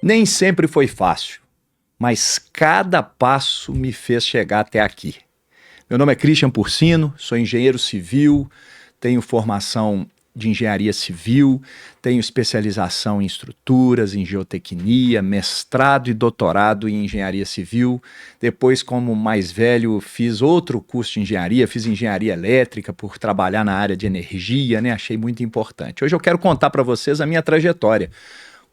Nem sempre foi fácil, mas cada passo me fez chegar até aqui. Meu nome é Christian Porcino, sou engenheiro civil, tenho formação de engenharia civil, tenho especialização em estruturas, em geotecnia, mestrado e doutorado em engenharia civil. Depois, como mais velho, fiz outro curso de engenharia, fiz engenharia elétrica por trabalhar na área de energia, né? Achei muito importante. Hoje eu quero contar para vocês a minha trajetória.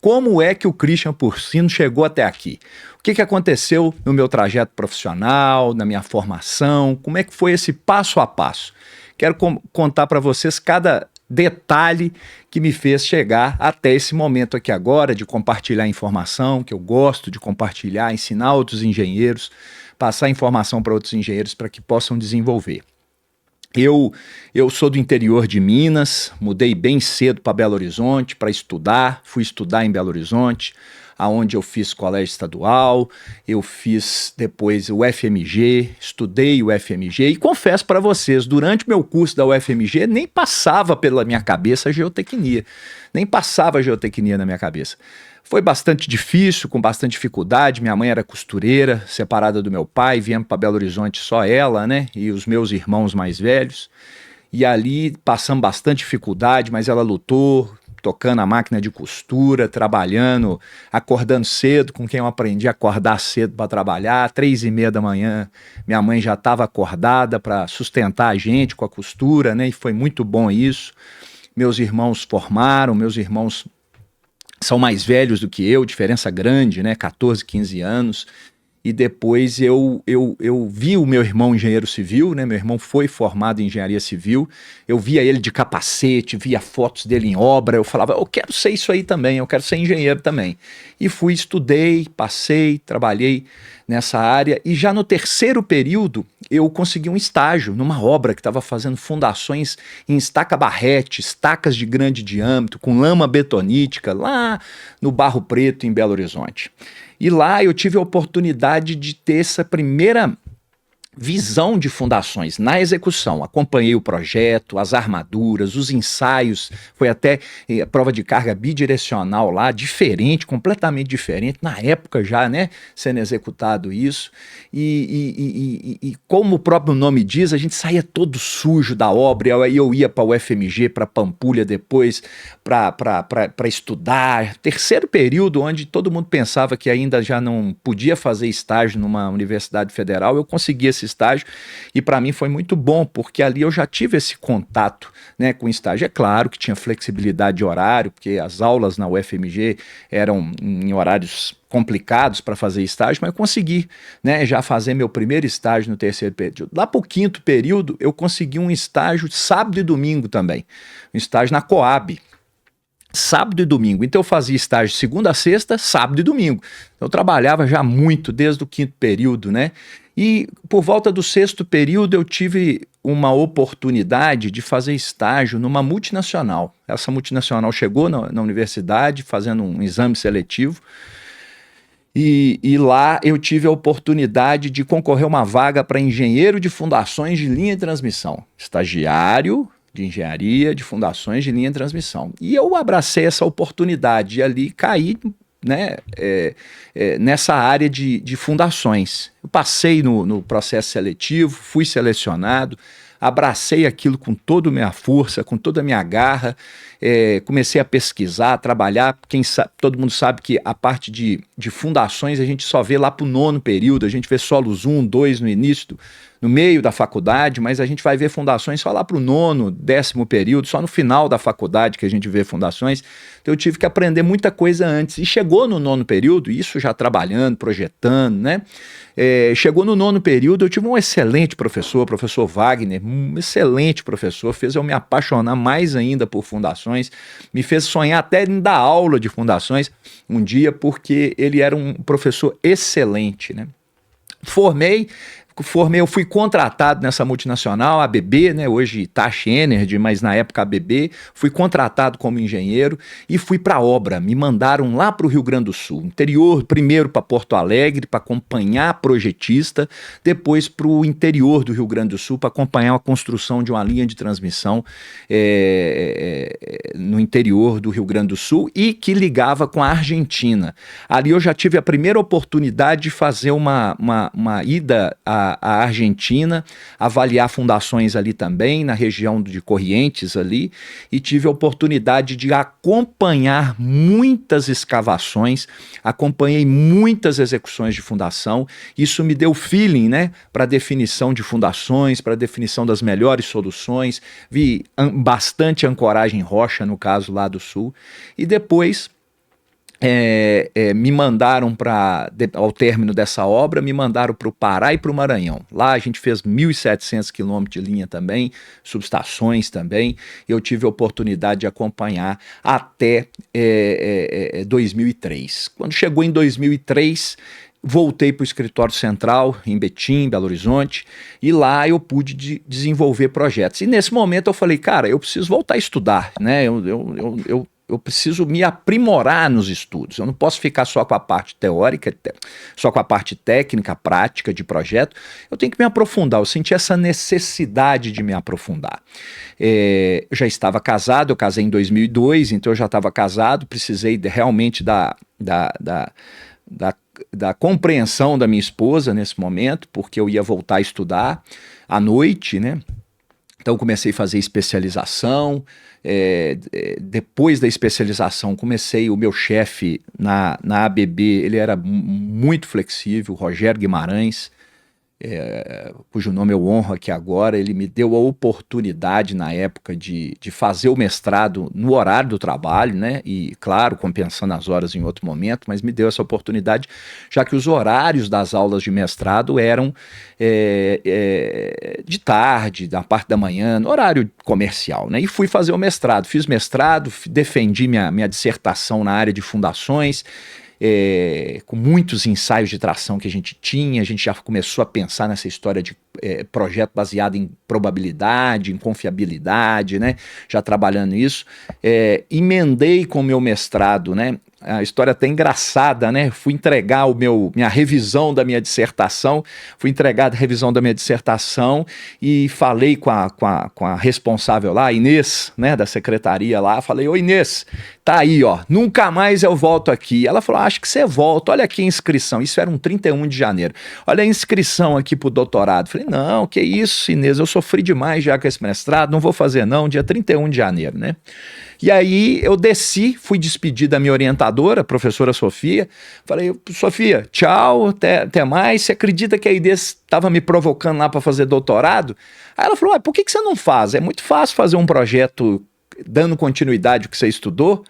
Como é que o Christian Porcino chegou até aqui? O que aconteceu no meu trajeto profissional, na minha formação? Como é que foi esse passo a passo? Quero contar para vocês cada detalhe que me fez chegar até esse momento aqui agora, de compartilhar informação, que eu gosto de compartilhar, ensinar outros engenheiros, passar informação para outros engenheiros para que possam desenvolver. Eu sou do interior de Minas, mudei bem cedo para Belo Horizonte para estudar, fui estudar em Belo Horizonte, aonde eu fiz colégio estadual, eu fiz depois o UFMG, estudei o UFMG e confesso para vocês, durante o meu curso da UFMG nem passava pela minha cabeça a geotecnia, nem passava a geotecnia na minha cabeça. Foi bastante difícil, com bastante dificuldade. Minha mãe era costureira, separada do meu pai, viemos para Belo Horizonte só ela, né? E os meus irmãos mais velhos. E ali passamos bastante dificuldade, mas ela lutou, tocando a máquina de costura, trabalhando, acordando cedo, com quem eu aprendi a acordar cedo para trabalhar. 3h30 da manhã, minha mãe já estava acordada para sustentar a gente com a costura, né? E foi muito bom isso. Meus irmãos formaram, meus irmãos são mais velhos do que eu, diferença grande, né? 14, 15 anos. E depois eu vi o meu irmão engenheiro civil, né? Meu irmão foi formado em engenharia civil. Eu via ele de capacete, via fotos dele em obra. Eu falava, eu quero ser isso aí também, eu quero ser engenheiro também. E fui, estudei, passei, trabalhei nessa área. E já no terceiro período, eu consegui um estágio numa obra que estava fazendo fundações em estaca barrete, estacas de grande diâmetro, com lama betonítica, lá no Barro Preto, em Belo Horizonte. E lá eu tive a oportunidade de ter essa primeira visão de fundações na execução. Acompanhei o projeto, as armaduras, os ensaios, foi até prova de carga bidirecional lá, diferente, completamente diferente, na época já, né, sendo executado isso. E como o próprio nome diz, a gente saía todo sujo da obra, aí eu ia para o UFMG, para Pampulha depois, para estudar. Terceiro período, onde todo mundo pensava que ainda já não podia fazer estágio numa universidade federal, eu consegui esse estágio e para mim foi muito bom, porque ali eu já tive esse contato, né, com o estágio. É claro que tinha flexibilidade de horário, porque as aulas na UFMG eram em horários complicados para fazer estágio, mas eu consegui, né, já fazer meu primeiro estágio no terceiro período. Lá para o quinto período eu consegui um estágio sábado e domingo também, um estágio na Coab, sábado e domingo. Então eu fazia estágio segunda a sexta, sábado e domingo. Eu trabalhava já muito desde o quinto período, né? E por volta do sexto período eu tive uma oportunidade de fazer estágio numa multinacional. Essa multinacional chegou na universidade fazendo um exame seletivo e lá eu tive a oportunidade de concorrer a uma vaga para engenheiro de fundações de linha de transmissão. Estagiário de engenharia de fundações de linha de transmissão. E eu abracei essa oportunidade e ali caí, né, nessa área de fundações. Eu passei no processo seletivo, fui selecionado, abracei aquilo com toda a minha força, com toda a minha garra, comecei a pesquisar, a trabalhar. Todo mundo sabe que a parte de fundações a gente só vê lá para o nono período, a gente vê solos 1, 2 no início, no meio da faculdade, mas a gente vai ver fundações só lá para o nono, 10º período, só no final da faculdade que a gente vê fundações. Então eu tive que aprender muita coisa antes. E chegou no nono período, isso já trabalhando, projetando, né? Chegou no nono período, eu tive um excelente professor, o professor Wagner, um excelente professor, fez eu me apaixonar mais ainda por fundações, me fez sonhar até em dar aula de fundações um dia, porque ele era um professor excelente, né? Eu fui contratado nessa multinacional, a ABB, né, hoje Itachi Energy, mas na época a ABB, fui contratado como engenheiro e fui para a obra. Me mandaram lá para o Rio Grande do Sul, interior, primeiro para Porto Alegre, para acompanhar projetista, depois para o interior do Rio Grande do Sul, para acompanhar a construção de uma linha de transmissão no interior do Rio Grande do Sul e que ligava com a Argentina. Ali eu já tive a primeira oportunidade de fazer uma ida à Argentina, avaliar fundações ali também, na região de Corrientes ali, e tive a oportunidade de acompanhar muitas escavações, acompanhei muitas execuções de fundação. Isso me deu feeling, né, para definição de fundações, para definição das melhores soluções. Vi bastante ancoragem em rocha, no caso lá do Sul. E depois me mandaram ao término dessa obra, me mandaram para o Pará e para o Maranhão. Lá a gente fez 1.700 quilômetros de linha também, subestações também. Eu tive a oportunidade de acompanhar até 2003. Quando chegou em 2003, voltei para o escritório central em Betim, Belo Horizonte, e lá eu pude desenvolver projetos. E nesse momento eu falei, cara, eu preciso voltar a estudar, né? Eu preciso me aprimorar nos estudos. Eu não posso ficar só com a parte teórica, só com a parte técnica, prática de projeto. Eu tenho que me aprofundar. Eu senti essa necessidade de me aprofundar. Eu já estava casado, eu casei em 2002, então eu já estava casado, precisei realmente da compreensão da minha esposa nesse momento, porque eu ia voltar a estudar à noite, né? Então comecei a fazer especialização, depois da especialização comecei, o meu chefe na ABB, ele era muito flexível, Rogério Guimarães, cujo nome eu honro aqui agora. Ele me deu a oportunidade na época de fazer o mestrado no horário do trabalho, né? E claro, compensando as horas em outro momento, mas me deu essa oportunidade, já que os horários das aulas de mestrado eram de tarde, da parte da manhã, no horário comercial, né? E fui fazer o mestrado, fiz mestrado, defendi minha dissertação na área de fundações, com muitos ensaios de tração que a gente já começou a pensar nessa história de projeto baseado em probabilidade, em confiabilidade, né? Já trabalhando nisso. Emendei com o meu mestrado, né? A história até engraçada, né? Fui entregar minha revisão da minha dissertação, e falei com a responsável lá, Inês, né, da secretaria lá. Falei, ô Inês, tá aí, ó, nunca mais eu volto aqui. Ela falou, acho que você volta, olha aqui a inscrição. Isso era um 31 de janeiro. Olha a inscrição aqui pro doutorado. Falei, não, que isso, Inês, eu sofri demais já com esse mestrado, não vou fazer não, dia 31 de janeiro, né? E aí eu desci, fui despedir da minha orientadora, a professora Sofia. Falei, Sofia, tchau, até mais. Você acredita que a Inês estava me provocando lá para fazer doutorado? Aí ela falou, por que você não faz? É muito fácil fazer um projeto dando continuidade ao que você estudou.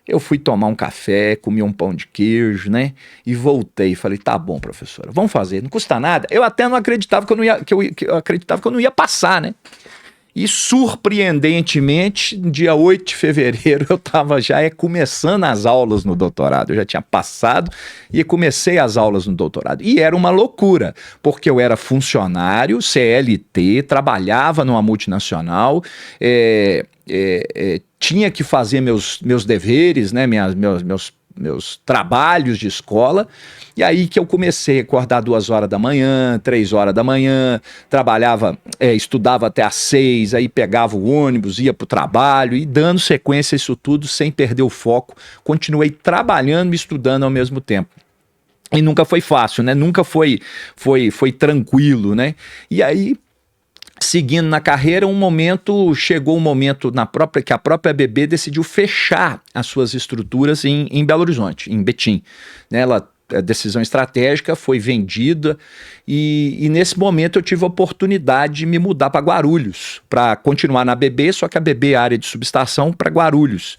Eu fui tomar um café, comi um pão de queijo, né? E voltei. Falei, tá bom, professora, vamos fazer, não custa nada. Eu até não acreditava eu acreditava que eu não ia passar, né? E surpreendentemente, dia 8 de fevereiro, eu estava já começando as aulas no doutorado. Eu já tinha passado e comecei as aulas no doutorado. E era uma loucura, porque eu era funcionário, CLT, trabalhava numa multinacional, tinha que fazer meus deveres, né, meus trabalhos de escola. E aí que eu comecei a acordar 2 horas da manhã, 3 horas da manhã, trabalhava, estudava até às 6, aí pegava o ônibus, ia para o trabalho e dando sequência a isso tudo sem perder o foco. Continuei trabalhando e estudando ao mesmo tempo. E nunca foi fácil, né? Nunca foi tranquilo, né? E aí, seguindo na carreira, chegou um momento que a própria ABB decidiu fechar as suas estruturas em Belo Horizonte, em Betim, né? A decisão estratégica foi vendida e nesse momento eu tive a oportunidade de me mudar para Guarulhos, para continuar na ABB, só que a ABB é área de subestação, para Guarulhos.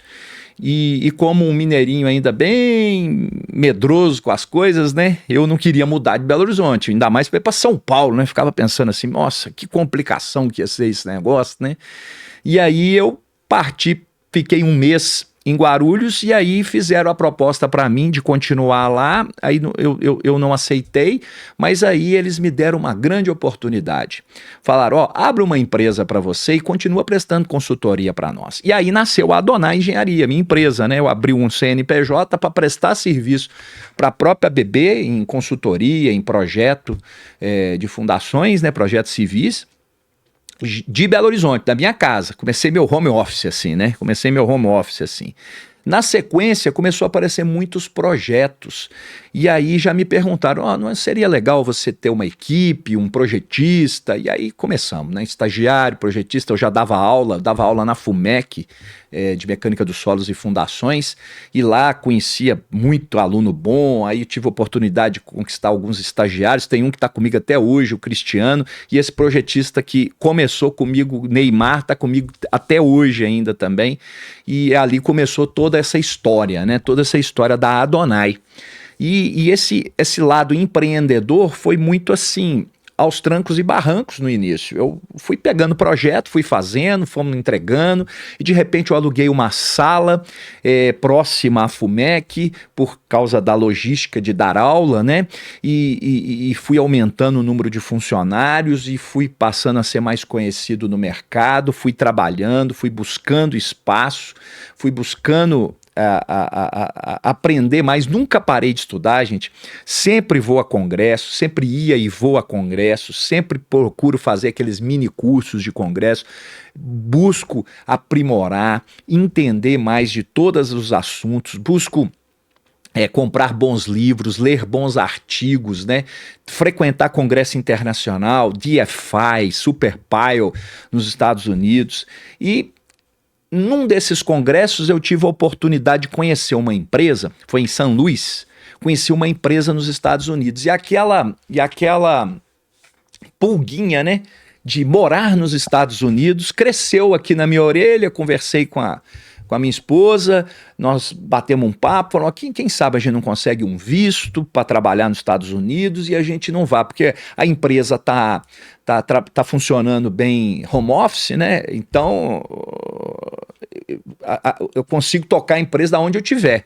E como um mineirinho ainda bem medroso com as coisas, né? Eu não queria mudar de Belo Horizonte, ainda mais para ir para São Paulo, né? Ficava pensando assim, nossa, que complicação que ia ser esse negócio, né? E aí eu parti, fiquei 1 mês em Guarulhos e aí fizeram a proposta para mim de continuar lá. Aí eu não aceitei, mas aí eles me deram uma grande oportunidade. Falaram, abre uma empresa para você e continua prestando consultoria para nós. E aí nasceu a Adonai Engenharia, minha empresa, né? Eu abri um CNPJ para prestar serviço para a própria ABB em consultoria, em projeto de fundações, né? Projetos civis. de Belo Horizonte, da minha casa. Comecei meu home office assim, né? Na sequência, começou a aparecer muitos projetos. E aí já me perguntaram, não seria legal você ter uma equipe, um projetista? E aí começamos, né? Estagiário, projetista, eu já dava aula na FUMEC, de Mecânica dos Solos e Fundações, e lá conhecia muito aluno bom, aí eu tive a oportunidade de conquistar alguns estagiários, tem um que está comigo até hoje, o Cristiano, e esse projetista que começou comigo, Neymar, está comigo até hoje ainda também, e ali começou toda essa história, né? Toda essa história da Adonai. E esse lado empreendedor foi muito assim, aos trancos e barrancos no início. Eu fui pegando projeto, fui fazendo, fomos entregando, e de repente eu aluguei uma sala próxima à FUMEC, por causa da logística de dar aula, né? E fui aumentando o número de funcionários e fui passando a ser mais conhecido no mercado, fui trabalhando, fui buscando espaço, fui buscando aprender mais, nunca parei de estudar, gente, sempre vou a congresso, sempre ia e vou a congresso, sempre procuro fazer aqueles mini cursos de congresso, busco aprimorar, entender mais de todos os assuntos, busco comprar bons livros, ler bons artigos, né? Frequentar congresso internacional, DFI, SuperPile nos Estados Unidos, e num desses congressos eu tive a oportunidade de conhecer uma empresa, foi em São Luís, conheci uma empresa nos Estados Unidos, e aquela pulguinha, né, de morar nos Estados Unidos cresceu aqui na minha orelha. Conversei com a minha esposa, nós batemos um papo, falamos, quem sabe a gente não consegue um visto para trabalhar nos Estados Unidos e a gente não vá, porque a empresa tá funcionando bem home office, né? Então eu consigo tocar a empresa da onde eu estiver.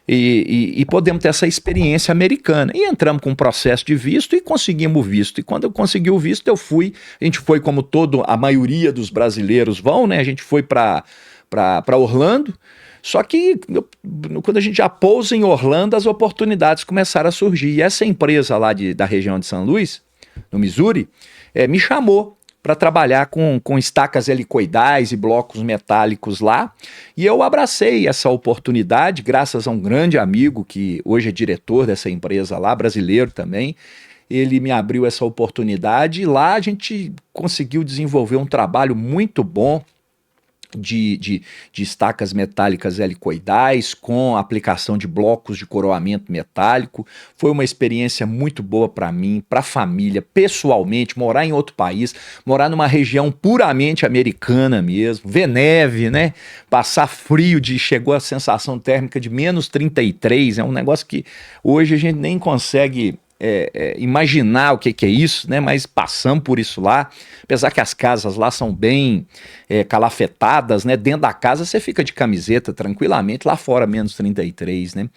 E podemos ter essa experiência americana. E entramos com um processo de visto e conseguimos o visto. E quando eu consegui o visto, a gente foi como a maioria dos brasileiros vão, né? A gente foi para Orlando, só que quando a gente já pousa em Orlando, as oportunidades começaram a surgir. E essa empresa lá da região de São Luís, no Missouri, me chamou para trabalhar com estacas helicoidais e blocos metálicos lá, e eu abracei essa oportunidade, graças a um grande amigo que hoje é diretor dessa empresa lá, brasileiro também. Ele me abriu essa oportunidade e lá a gente conseguiu desenvolver um trabalho muito bom de estacas metálicas helicoidais com aplicação de blocos de coroamento metálico. Foi uma experiência muito boa para mim, para a família, pessoalmente, morar em outro país, morar numa região puramente americana mesmo, ver neve, né? Passar frio, chegou a sensação térmica de menos 33, é um negócio que hoje a gente nem consegue imaginar o que é isso, né? Mas passamos por isso lá, apesar que as casas lá são bem calafetadas, né? Dentro da casa você fica de camiseta tranquilamente, lá fora menos 33, né?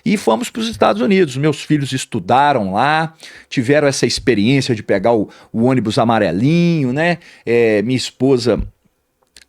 E fomos para os Estados Unidos, meus filhos estudaram lá, tiveram essa experiência de pegar o ônibus amarelinho, né? Minha esposa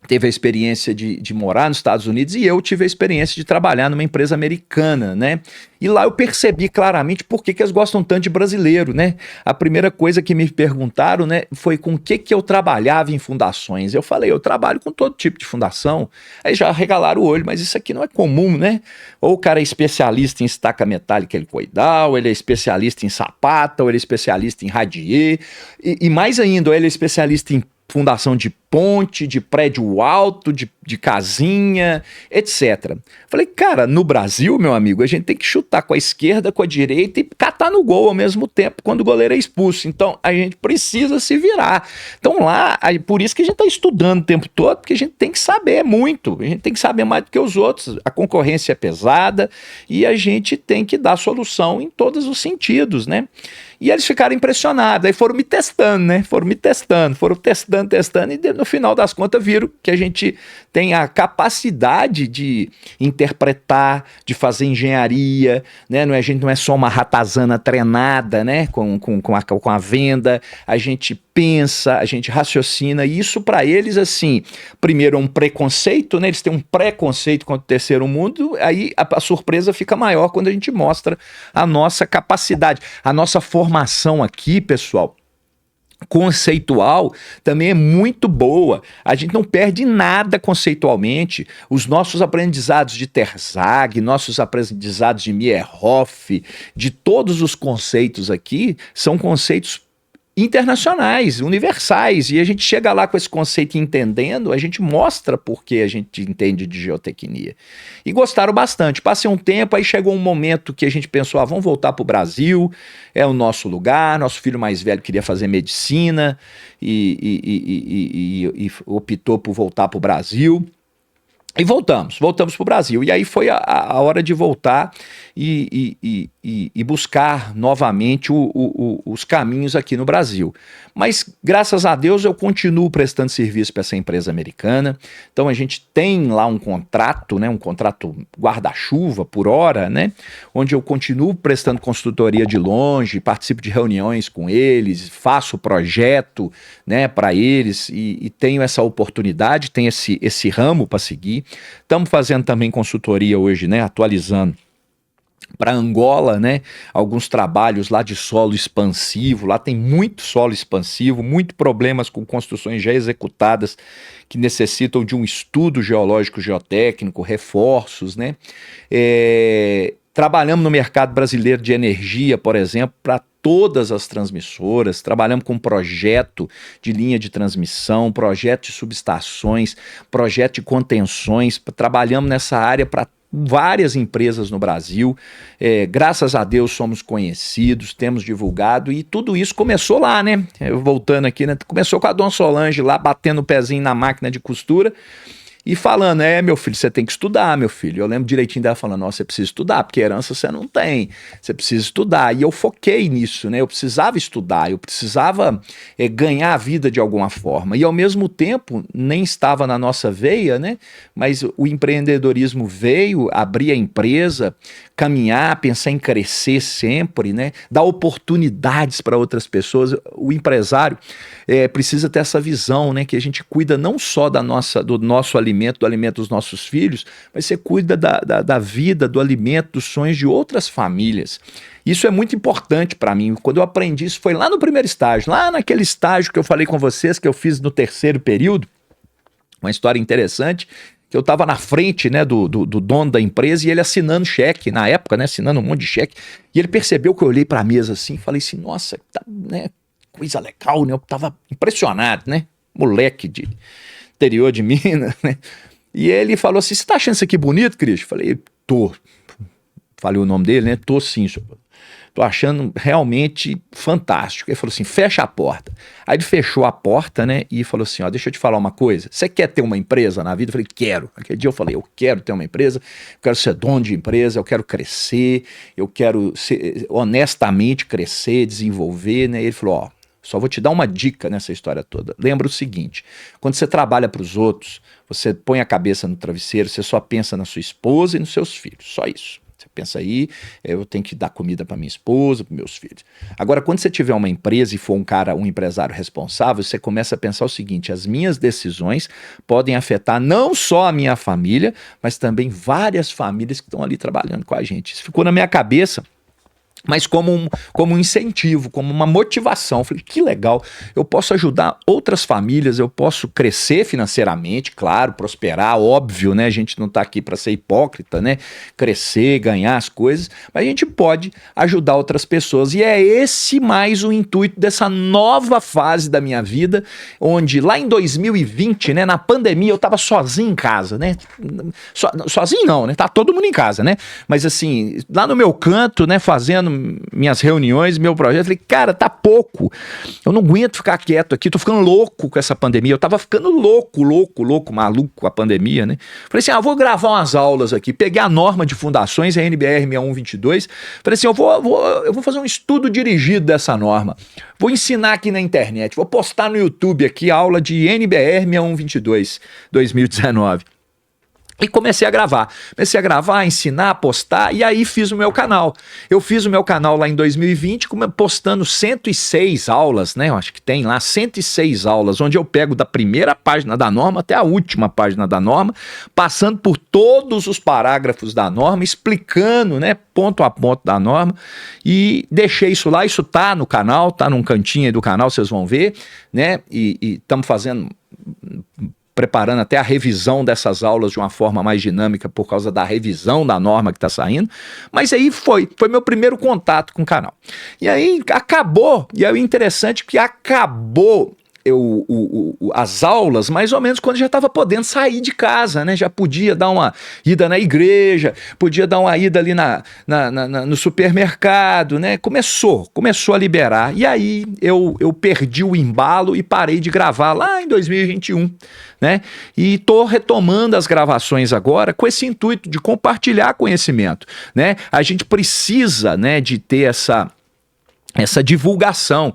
teve a experiência de morar nos Estados Unidos e eu tive a experiência de trabalhar numa empresa americana, né? E lá eu percebi claramente por que eles gostam tanto de brasileiro, né? A primeira coisa que me perguntaram, né, foi com o que eu trabalhava em fundações. Eu falei, eu trabalho com todo tipo de fundação. Aí já regalaram o olho, mas isso aqui não é comum, né? Ou o cara é especialista em estaca metálica helicoidal, ele é especialista em sapata, ou ele é especialista em radier, e mais ainda, ou ele é especialista em fundação de ponte, de prédio alto, de casinha, etc. Falei, cara, no Brasil, meu amigo, a gente tem que chutar com a esquerda, com a direita e catar no gol ao mesmo tempo quando o goleiro é expulso. Então, a gente precisa se virar. Então, lá, por isso que a gente está estudando o tempo todo, porque a gente tem que saber muito, a gente tem que saber mais do que os outros. A concorrência é pesada e a gente tem que dar solução em todos os sentidos, né? E eles ficaram impressionados, aí foram me testando, né? Foram testando, e no final das contas viram que a gente tem a capacidade de interpretar, de fazer engenharia, né? A gente não é só uma ratazana treinada, né? Com a venda, a gente pensa, a gente raciocina, e isso para eles, assim, primeiro é um preconceito, né? Eles têm um preconceito contra o terceiro mundo, aí a surpresa fica maior quando a gente mostra a nossa capacidade, a nossa formação aqui, pessoal. conceitual também é muito boa. A gente não perde nada conceitualmente. Os nossos aprendizados de Terzagh, nossos aprendizados de Meyerhoff, de todos os conceitos aqui, são conceitos internacionais, universais, e a gente chega lá com esse conceito entendendo, a gente mostra por que a gente entende de geotecnia. E gostaram bastante. Passei um tempo, aí chegou um momento que a gente pensou, vamos voltar para o Brasil, é o nosso lugar, nosso filho mais velho queria fazer medicina e optou por voltar para o Brasil. E voltamos para o Brasil. E aí foi a hora de voltar e buscar novamente os caminhos aqui no Brasil. Mas, graças a Deus, eu continuo prestando serviço para essa empresa americana. Então, a gente tem lá um contrato, né, um contrato guarda-chuva por hora, né, onde eu continuo prestando consultoria de longe, participo de reuniões com eles, faço projeto, né, para eles e tenho essa oportunidade, tenho esse ramo para seguir. Estamos fazendo também consultoria hoje, né, atualizando para Angola, né, alguns trabalhos lá de solo expansivo. Lá tem muito solo expansivo, muito problemas com construções já executadas que necessitam de um estudo geológico geotécnico, reforços, né. Trabalhamos no mercado brasileiro de energia, por exemplo, para todas as transmissoras. Trabalhamos com projeto de linha de transmissão, projeto de subestações, projeto de contenções. Trabalhamos nessa área para várias empresas no Brasil. Graças a Deus somos conhecidos, temos divulgado, e tudo isso começou lá, né? Voltando aqui, né? Começou com a Dona Solange lá, batendo o pezinho na máquina de costura e falando, meu filho, você tem que estudar, meu filho. Eu lembro direitinho dela falando, você precisa estudar, porque herança você não tem, você precisa estudar. E eu foquei nisso, né? Eu precisava estudar, eu precisava ganhar a vida de alguma forma. E ao mesmo tempo, nem estava na nossa veia, né? Mas o empreendedorismo veio, abrir a empresa, caminhar, pensar em crescer sempre, né? Dar oportunidades para outras pessoas. O empresário precisa ter essa visão, né? Que a gente cuida não só do nosso alimento, do alimento dos nossos filhos, mas você cuida da vida, do alimento, dos sonhos de outras famílias. Isso é muito importante para mim. Quando eu aprendi isso foi lá no primeiro estágio, lá naquele estágio que eu falei com vocês, que eu fiz no terceiro período. Uma história interessante, que eu estava na frente, né, do dono da empresa, e ele assinando cheque, na época, né, assinando um monte de cheque, e ele percebeu que eu olhei para a mesa assim e falei assim, nossa, tá, né, coisa legal, né, eu estava impressionado, né, moleque de interior de Minas, né? E ele falou assim, você tá achando isso aqui bonito, Cristian? Falei, tô. Falei o nome dele, né? Tô sim, senhor. Tô achando realmente fantástico. Ele falou assim, fecha a porta. Aí ele fechou a porta, né? E falou assim, deixa eu te falar uma coisa. Você quer ter uma empresa na vida? Eu falei, quero. Aquele dia eu falei, eu quero ter uma empresa, eu quero ser dono de empresa, eu quero crescer, eu quero honestamente crescer, desenvolver, né? E ele falou, só vou te dar uma dica nessa história toda. Lembra o seguinte, quando você trabalha para os outros, você põe a cabeça no travesseiro, você só pensa na sua esposa e nos seus filhos, só isso. Você pensa aí, eu tenho que dar comida para minha esposa, para meus filhos. Agora, quando você tiver uma empresa e for um empresário responsável, você começa a pensar o seguinte, as minhas decisões podem afetar não só a minha família, mas também várias famílias que estão ali trabalhando com a gente. Isso ficou na minha cabeça, mas como um incentivo, como uma motivação. Eu falei, que legal, eu posso ajudar outras famílias, eu posso crescer financeiramente, claro, prosperar, óbvio, né? A gente não está aqui para ser hipócrita, né? Crescer, ganhar as coisas, mas a gente pode ajudar outras pessoas. E é esse mais o intuito dessa nova fase da minha vida, onde lá em 2020, né, na pandemia, eu estava sozinho em casa, né? Sozinho não, né? Tá todo mundo em casa, né? Mas assim, lá no meu canto, né, fazendo minhas reuniões, meu projeto, eu falei, cara, tá pouco, eu não aguento ficar quieto aqui, tô ficando louco com essa pandemia, eu tava ficando louco, maluco com a pandemia, né? Falei assim, vou gravar umas aulas aqui, peguei a norma de fundações, a NBR 6122, falei assim, eu vou fazer um estudo dirigido dessa norma, vou ensinar aqui na internet, vou postar no YouTube aqui a aula de NBR 6122, 2019. E comecei a gravar, ensinar, postar, e aí fiz o meu canal. Eu fiz o meu canal lá em 2020, postando 106 aulas, né? Eu acho que tem lá 106 aulas, onde eu pego da primeira página da norma até a última página da norma, passando por todos os parágrafos da norma, explicando, né, ponto a ponto da norma, e deixei isso lá, isso tá no canal, tá num cantinho aí do canal, vocês vão ver, né? E estamos preparando até a revisão dessas aulas de uma forma mais dinâmica por causa da revisão da norma que está saindo. Mas aí foi meu primeiro contato com o canal. E aí acabou, e aí o interessante é que acabou as aulas mais ou menos quando já estava podendo sair de casa, né? Já podia dar uma ida na igreja, podia dar uma ida ali no supermercado, né? Começou a liberar. E aí eu perdi o embalo e parei de gravar lá em 2021, né? E tô retomando as gravações agora com esse intuito de compartilhar conhecimento, né? A gente precisa, né, de ter essa divulgação,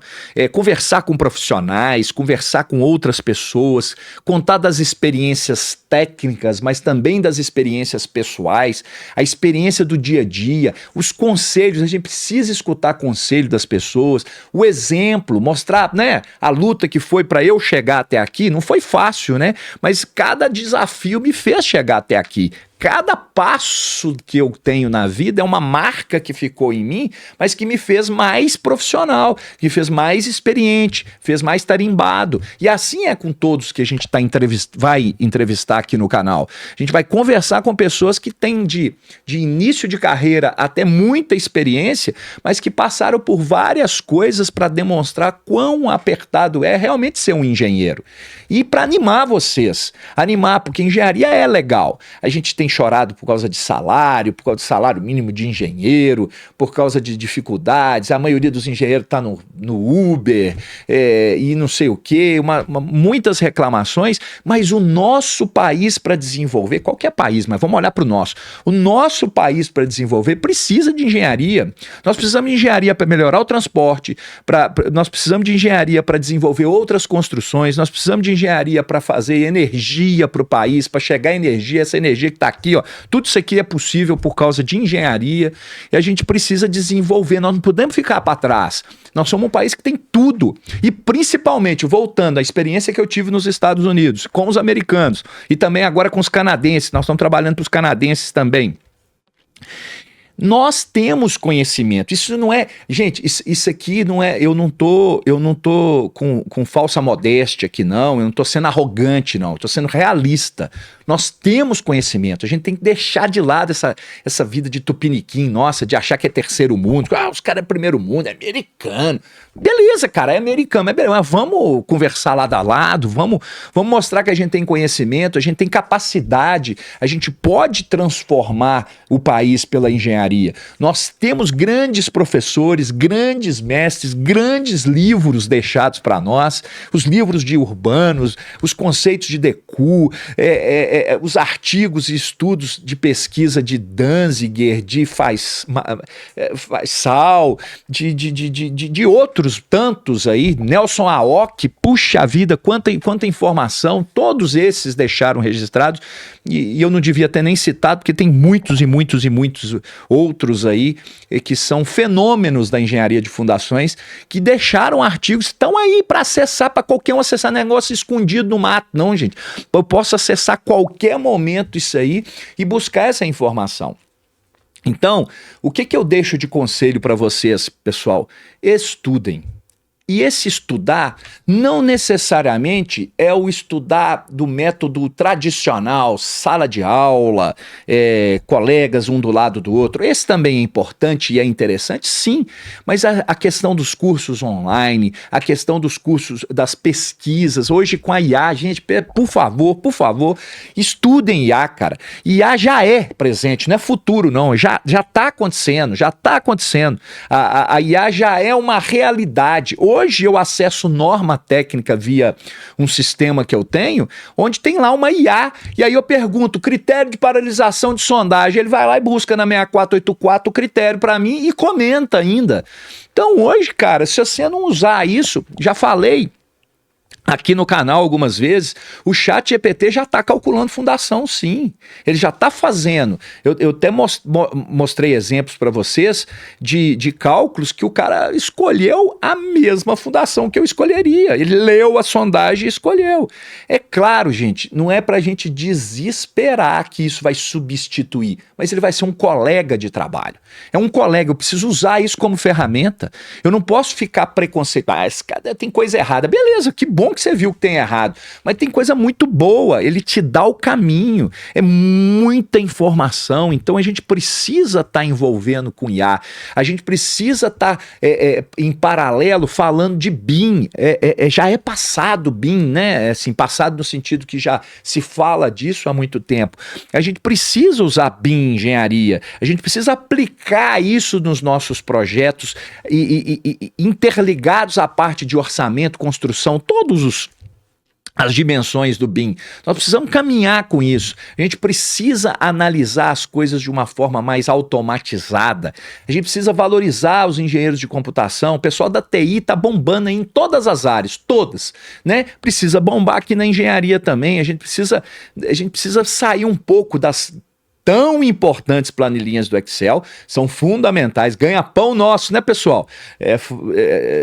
conversar com profissionais, conversar com outras pessoas, contar das experiências técnicas, mas também das experiências pessoais, a experiência do dia a dia, os conselhos. A gente precisa escutar conselho das pessoas, o exemplo, mostrar, né, a luta que foi para eu chegar até aqui. Não foi fácil, né? Mas cada desafio me fez chegar até aqui. Cada passo que eu tenho na vida é uma marca que ficou em mim, mas que me fez mais profissional, que fez mais experiente, fez mais tarimbado. E assim é com todos que a gente vai entrevistar aqui no canal. A gente vai conversar com pessoas que têm de início de carreira até muita experiência, mas que passaram por várias coisas para demonstrar quão apertado é realmente ser um engenheiro. E para animar vocês, porque engenharia é legal. A gente tem chorado por causa de salário, por causa do salário mínimo de engenheiro, por causa de dificuldades. A maioria dos engenheiros está no Uber e não sei o quê, muitas reclamações, mas o nosso país para desenvolver, qualquer país, mas vamos olhar para o nosso país para desenvolver precisa de engenharia. Nós precisamos de engenharia para melhorar o transporte, nós precisamos de engenharia para desenvolver outras construções, nós precisamos de engenharia para fazer energia para o país, para chegar energia, essa energia que está aqui, ó, tudo isso aqui é possível por causa de engenharia, e a gente precisa desenvolver, nós não podemos ficar para trás. Nós somos um país que tem tudo, e principalmente, voltando à experiência que eu tive nos Estados Unidos, com os americanos, e também agora com os canadenses, nós estamos trabalhando para os canadenses também. Nós temos conhecimento. Isso não é... Gente, isso aqui não é... Eu não tô com falsa modéstia aqui, não. Eu não tô sendo arrogante, não. Eu tô sendo realista. Nós temos conhecimento. A gente tem que deixar de lado essa vida de tupiniquim, nossa, de achar que é terceiro mundo. Os caras é primeiro mundo, é americano. Beleza, cara, é americano. Mas vamos conversar lado a lado, vamos mostrar que a gente tem conhecimento, a gente tem capacidade, a gente pode transformar o país pela engenharia. Nós temos grandes professores, grandes mestres, grandes livros deixados para nós, os livros de Urbanos, os conceitos de Decoux, os artigos e estudos de pesquisa de Danziger, de Faisal, de outros tantos aí, Nelson Aoki, puxa vida, quanta informação, todos esses deixaram registrados, e eu não devia ter nem citado, porque tem muitos e muitos e muitos outros aí que são fenômenos da engenharia de fundações, que deixaram artigos, estão aí para acessar, para qualquer um acessar, negócio escondido no mato, não, gente. Eu posso acessar qualquer momento isso aí e buscar essa informação. Então, o que eu deixo de conselho para vocês, pessoal? Estudem. E esse estudar não necessariamente é o estudar do método tradicional, sala de aula, colegas um do lado do outro. Esse também é importante e é interessante, sim, mas a questão dos cursos online, a questão dos cursos, das pesquisas, hoje com a IA, gente, por favor, estudem IA, cara. IA já é presente, não é futuro não, já está acontecendo, a IA já é uma realidade. Hoje eu acesso norma técnica via um sistema que eu tenho, onde tem lá uma IA, e aí eu pergunto, critério de paralisação de sondagem, ele vai lá e busca na 6484 o critério para mim e comenta ainda. Então hoje, cara, se você não usar isso, já falei, aqui no canal algumas vezes, o ChatGPT já está calculando fundação, sim. Ele já está fazendo. Eu até mostrei exemplos para vocês de cálculos que o cara escolheu a mesma fundação que eu escolheria. Ele leu a sondagem e escolheu. É claro, gente, não é para a gente desesperar que isso vai substituir, mas ele vai ser um colega de trabalho. É um colega, eu preciso usar isso como ferramenta. Eu não posso ficar preconceituado. Esse cara tem coisa errada. Beleza, que bom que você viu que tem errado, mas tem coisa muito boa, ele te dá o caminho, é muita informação, então a gente precisa estar envolvendo com IA, a gente precisa estar em paralelo falando de BIM, já é passado BIM, né? Assim, passado no sentido que já se fala disso há muito tempo. A gente precisa usar BIM engenharia, a gente precisa aplicar isso nos nossos projetos e interligados à parte de orçamento, construção, todos as dimensões do BIM. Nós precisamos caminhar com isso. A gente precisa analisar as coisas de uma forma mais automatizada. A gente precisa valorizar os engenheiros de computação. O pessoal da TI está bombando em todas as áreas, todas, né? Precisa bombar aqui na engenharia também. A gente precisa sair um pouco das tão importantes planilhinhas do Excel, são fundamentais, ganha-pão nosso, né, pessoal?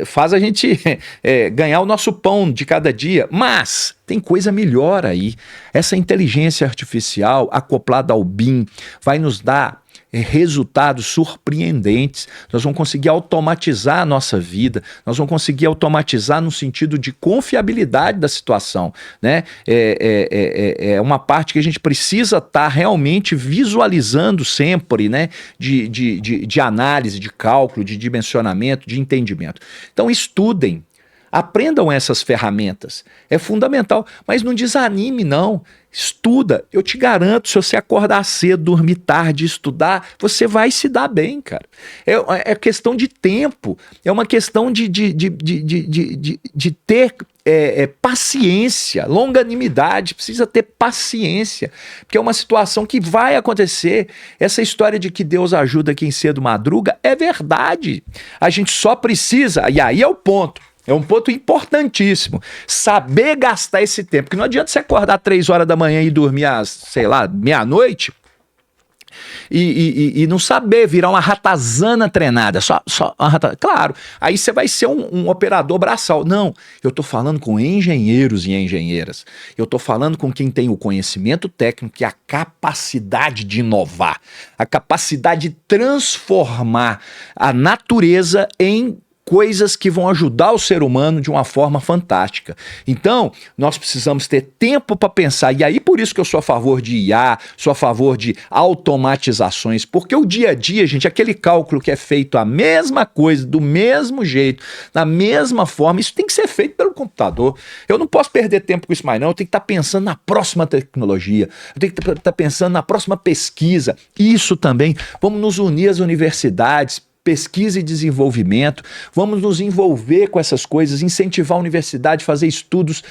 Faz a gente ganhar o nosso pão de cada dia, mas tem coisa melhor aí. Essa inteligência artificial acoplada ao BIM vai nos dar resultados surpreendentes. Nós vamos conseguir automatizar a nossa vida, nós vamos conseguir automatizar no sentido de confiabilidade da situação, né? É uma parte que a gente precisa estar realmente visualizando sempre, né? De análise, de cálculo, de dimensionamento, de entendimento. Então estudem, aprendam essas ferramentas, é fundamental, mas não desanime não, estuda, eu te garanto, se você acordar cedo, dormir tarde, estudar, você vai se dar bem, cara. É questão de tempo, é uma questão de ter paciência, longanimidade, precisa ter paciência, porque é uma situação que vai acontecer. Essa história de que Deus ajuda quem cedo madruga é verdade, a gente só precisa, e aí é o ponto, é um ponto importantíssimo, saber gastar esse tempo, porque não adianta você acordar 3 horas da manhã e dormir às, sei lá, meia-noite e não saber virar uma ratazana treinada, só uma claro, aí você vai ser um operador braçal. Não, eu tô falando com engenheiros e engenheiras, eu tô falando com quem tem o conhecimento técnico e a capacidade de inovar, a capacidade de transformar a natureza em coisas que vão ajudar o ser humano de uma forma fantástica. Então, nós precisamos ter tempo para pensar, e aí por isso que eu sou a favor de IA, sou a favor de automatizações, porque o dia a dia, gente, aquele cálculo que é feito a mesma coisa, do mesmo jeito, da mesma forma, isso tem que ser feito pelo computador. Eu não posso perder tempo com isso mais não, eu tenho que estar pensando na próxima tecnologia, eu tenho que estar pensando na próxima pesquisa. Isso também, vamos nos unir às universidades, pesquisa e desenvolvimento, vamos nos envolver com essas coisas, incentivar a universidade a fazer estudos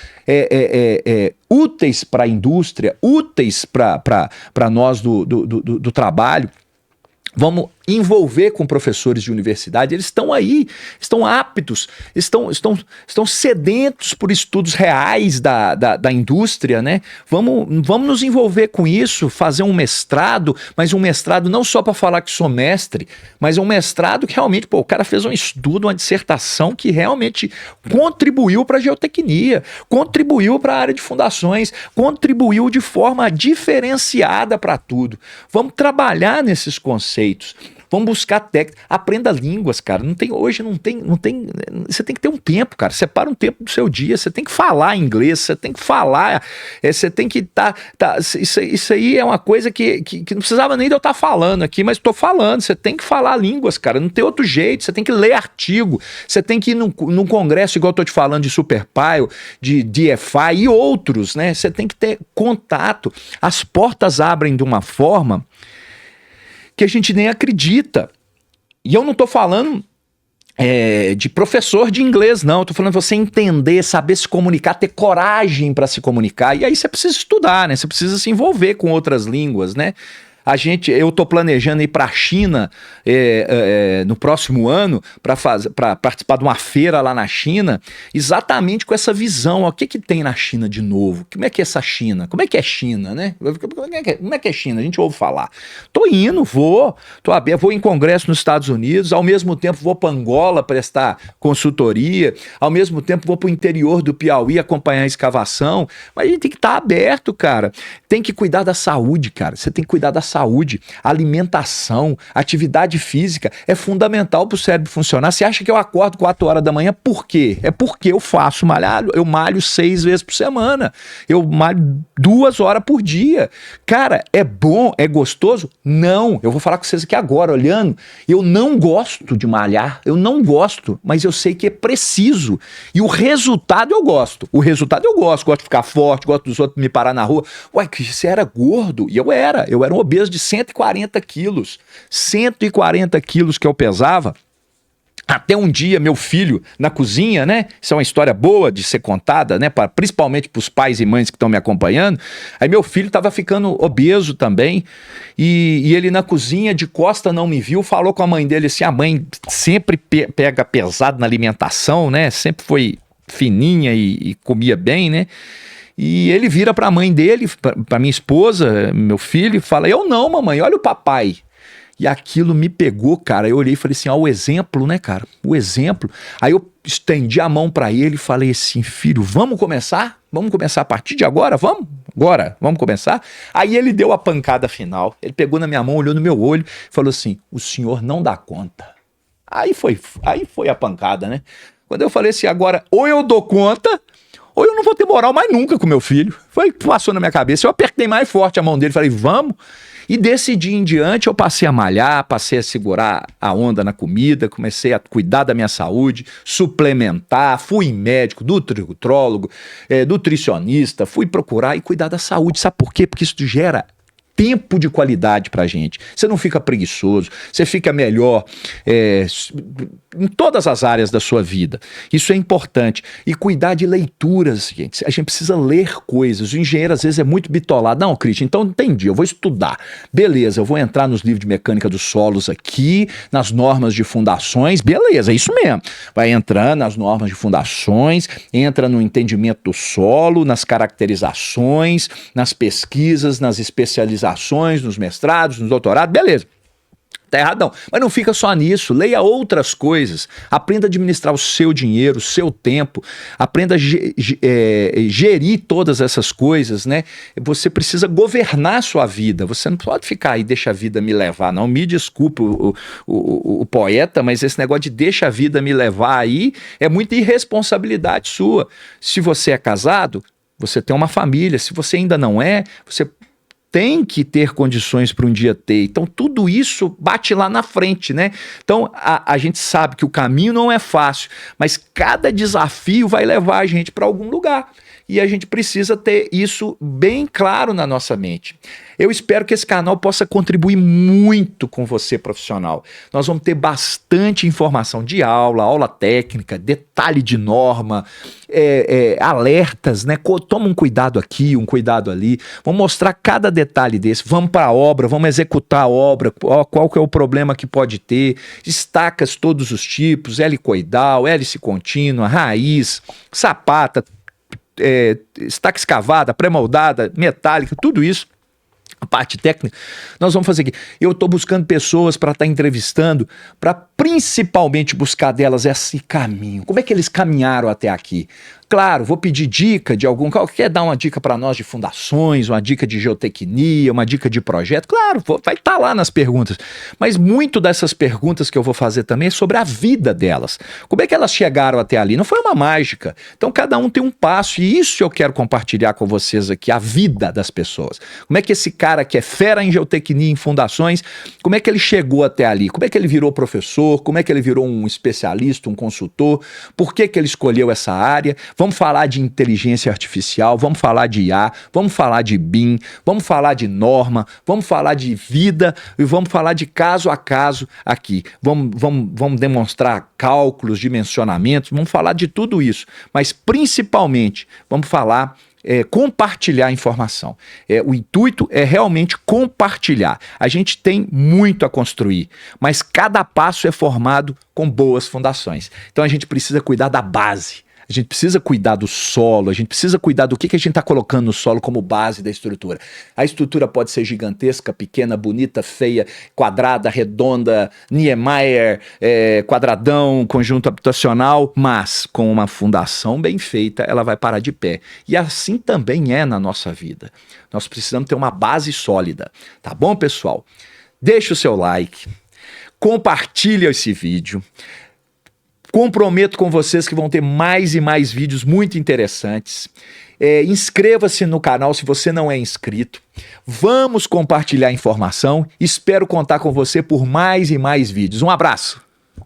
úteis para a indústria, úteis para nós do trabalho. Vamos envolver com professores de universidade, eles estão aí, estão aptos, estão sedentos por estudos reais da indústria, né? Vamos nos envolver com isso, fazer um mestrado, mas um mestrado não só para falar que sou mestre, mas um mestrado que realmente, o cara fez um estudo, uma dissertação que realmente contribuiu para a geotecnia, contribuiu para a área de fundações, contribuiu de forma diferenciada para tudo. Vamos trabalhar nesses conceitos. Vamos buscar técnica, aprenda línguas, cara. Hoje não tem. Você tem que ter um tempo, cara. Separa um tempo do seu dia. Você tem que falar inglês, você tem que falar. Você tem que isso aí é uma coisa que não precisava nem de eu estar falando aqui, mas estou falando. Você tem que falar línguas, cara. Não tem outro jeito. Você tem que ler artigo. Você tem que ir num congresso, igual eu estou te falando, de SuperPile, de DFI e outros, né? Você tem que ter contato. As portas abrem de uma forma que a gente nem acredita. E eu não estou falando de professor de inglês, não. Eu estou falando de você entender, saber se comunicar, ter coragem para se comunicar. E aí você precisa estudar, né? Você precisa se envolver com outras línguas, né? Eu estou planejando ir para a China no próximo ano para participar de uma feira lá na China, exatamente com essa visão. Ó, o que tem na China de novo? Como é que é essa China? Como é que é China, né? Como é que é China? A gente ouve falar. Tô indo, vou em congresso nos Estados Unidos, ao mesmo tempo vou para Angola prestar consultoria, ao mesmo tempo vou para o interior do Piauí acompanhar a escavação, mas a gente tem que estar aberto, cara. Tem que cuidar da saúde, cara. Você tem que cuidar da saúde, alimentação, atividade física é fundamental para o cérebro funcionar. Você acha que eu acordo 4 horas da manhã? Por quê? É porque eu faço malhado, eu malho 6 vezes por semana, eu malho 2 horas por dia. Cara, é bom, é gostoso? Não. Eu vou falar com vocês aqui agora, olhando. Eu não gosto de malhar, eu não gosto, mas eu sei que é preciso. E o resultado eu gosto. Gosto de ficar forte, gosto dos outros me parar na rua. Uai, que você era gordo? E eu era um obeso de 140 quilos. 140 quilos que eu pesava. Até um dia, meu filho, na cozinha, né? Isso é uma história boa de ser contada, né? Principalmente para os pais e mães que estão me acompanhando. Aí meu filho estava ficando obeso também. E ele na cozinha, de costa, não me viu. Falou com a mãe dele assim, a mãe sempre pega pesado na alimentação, né? Sempre foi fininha e comia bem, né? E ele vira para a mãe dele, para minha esposa, meu filho, e fala, eu não, mamãe, olha o papai. E aquilo me pegou, cara. Eu olhei e falei assim, ó, o exemplo, né, cara? O exemplo. Aí eu estendi a mão pra ele e falei assim, filho, vamos começar? Vamos começar a partir de agora? Vamos? Agora? Vamos começar? Aí ele deu a pancada final. Ele pegou na minha mão, olhou no meu olho e falou assim, o senhor não dá conta. Aí foi a pancada, né? Quando eu falei assim, agora, ou eu dou conta, ou eu não vou ter moral mais nunca com meu filho. Passou na minha cabeça. Eu apertei mais forte a mão dele, falei, vamos. E desse dia em diante eu passei a malhar, passei a segurar a onda na comida, comecei a cuidar da minha saúde, suplementar, fui em médico, nutrólogo, nutricionista, fui procurar e cuidar da saúde. Sabe por quê? Porque isso gera tempo de qualidade pra gente. Você não fica preguiçoso, você fica melhor em todas as áreas da sua vida. Isso é importante. E cuidar de leituras, gente. A gente precisa ler coisas. O engenheiro às vezes é muito bitolado. Não, Cristian, então entendi, eu vou estudar. Beleza, eu vou entrar nos livros de mecânica dos solos aqui, nas normas de fundações. Beleza, é isso mesmo. Vai entrando nas normas de fundações, entra no entendimento do solo, nas caracterizações, nas pesquisas, nas especializações, nos mestrados, nos doutorados, beleza. Tá erradão. Mas não fica só nisso. Leia outras coisas. Aprenda a administrar o seu dinheiro, o seu tempo. Aprenda a gerir todas essas coisas, né? Você precisa governar a sua vida. Você não pode ficar aí, deixa a vida me levar. Não me desculpe o poeta, mas esse negócio de deixa a vida me levar aí é muita irresponsabilidade sua. Se você é casado, você tem uma família. Se você ainda não é, você tem que ter condições para um dia ter. Então, tudo isso bate lá na frente, né? Então, a gente sabe que o caminho não é fácil, mas cada desafio vai levar a gente para algum lugar. E a gente precisa ter isso bem claro na nossa mente. Eu espero que esse canal possa contribuir muito com você, profissional. Nós vamos ter bastante informação de aula técnica, detalhe de norma, alertas, né? Toma um cuidado aqui, um cuidado ali. Vamos mostrar cada detalhe desse. Vamos para a obra, vamos executar a obra. Qual que é o problema que pode ter? Estacas todos os tipos, helicoidal, hélice contínua, raiz, sapata, estaca escavada, pré-moldada, metálica, tudo isso. A parte técnica, nós vamos fazer aqui. Eu estou buscando pessoas para estar entrevistando, para principalmente buscar delas esse caminho. Como é que eles caminharam até aqui? Claro, vou pedir dica de algum... Quer dar uma dica para nós de fundações, uma dica de geotecnia, uma dica de projeto? Claro, vai estar lá nas perguntas. Mas muito dessas perguntas que eu vou fazer também é sobre a vida delas. Como é que elas chegaram até ali? Não foi uma mágica. Então cada um tem um passo e isso eu quero compartilhar com vocês aqui, a vida das pessoas. Como é que esse cara que é fera em geotecnia, em fundações, como é que ele chegou até ali? Como é que ele virou professor? Como é que ele virou um especialista, um consultor? Por que ele escolheu essa área? Vamos falar de inteligência artificial, vamos falar de IA, vamos falar de BIM, vamos falar de norma, vamos falar de vida e vamos falar de caso a caso aqui. Vamos demonstrar cálculos, dimensionamentos, vamos falar de tudo isso. Mas principalmente vamos falar compartilhar informação. O intuito é realmente compartilhar. A gente tem muito a construir, mas cada passo é formado com boas fundações. Então a gente precisa cuidar da base. A gente precisa cuidar do solo, a gente precisa cuidar do que a gente está colocando no solo como base da estrutura. A estrutura pode ser gigantesca, pequena, bonita, feia, quadrada, redonda, Niemeyer, quadradão, conjunto habitacional, mas com uma fundação bem feita, ela vai parar de pé. E assim também é na nossa vida. Nós precisamos ter uma base sólida. Tá bom, pessoal? Deixa o seu like, compartilha esse vídeo. Comprometo com vocês que vão ter mais e mais vídeos muito interessantes. Inscreva-se no canal se você não é inscrito. Vamos compartilhar informação. Espero contar com você por mais e mais vídeos. Um abraço!